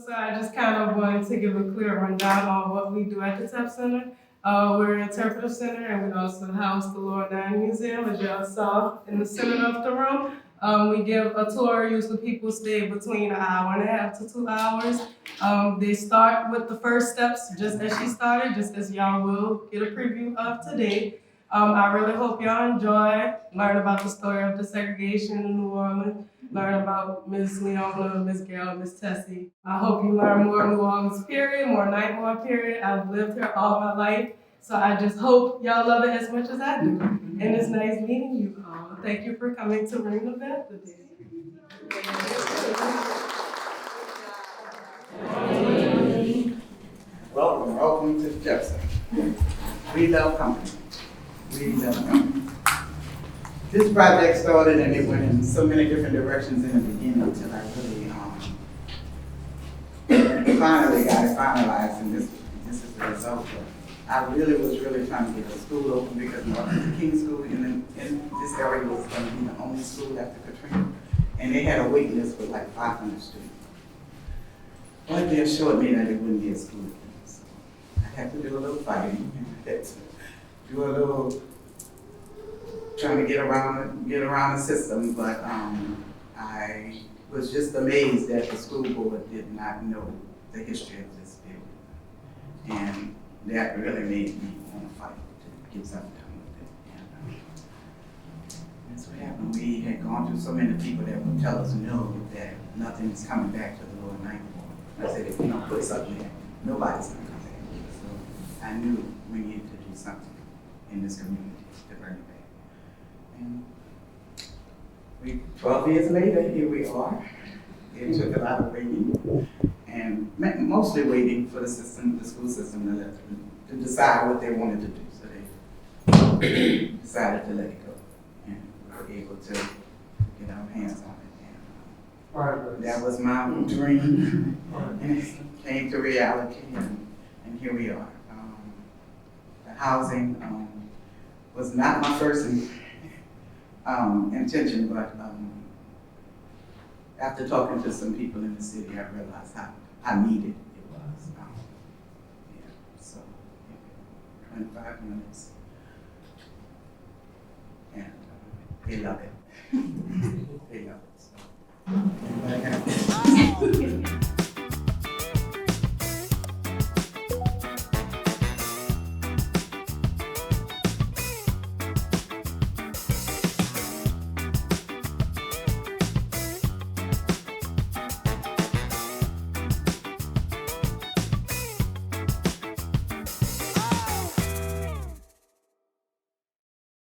So I just kind of wanted to give a clear rundown on what we do at the TEP Center. We're an interpretive center, and we also house the Lower Nine Museum, as y'all saw in the center of the room. We give a tour. Usually people stay between an hour and a half to 2 hours. They start with the first steps, just as she started, just as y'all will get a preview of today. I really hope y'all enjoy, learn about the story of desegregation in New Orleans, learn about Ms. Leona, Ms. Gail, Ms. Tessie. I hope you learn more New Orleans period, more Nightmare period. I've lived here all my life, so I just hope y'all love it as much as I do. And it's nice meeting you all. Thank you for coming to renovated today. Welcome to the TEP Center. We love company. We love company. This project started and it went in so many different directions in the beginning until I really finally got it finalized, and this is the result. But I really was trying to get a school open because Martin Luther King School in this area was going to be the only school after Katrina, and they had a wait list for like 500 students. But they assured me that it wouldn't be a school. So I had to do a little fighting. I had to do a little trying to get around the system, but I was just amazed that the school board did not know the history of this building, and that really made me want to fight to get something done with it. And that's what happened. We had gone through so many people that would tell us no, that nothing is coming back to the Lower Ninth Ward. I said, if we don't put something there, nobody's going to come back. So I knew we needed to do something in this community to bring it back. And 12 years later, here we are. It took a lot of waiting, and mostly waiting for the system, the school system, to decide what they wanted to do. So they decided to let it go, and we were able to get our hands on it. And that was my dream, and it came to reality, and here we are. The housing was not my first intention, but after talking to some people in the city, I realized how needed it was. So 25 minutes, and they love it. They love it. So.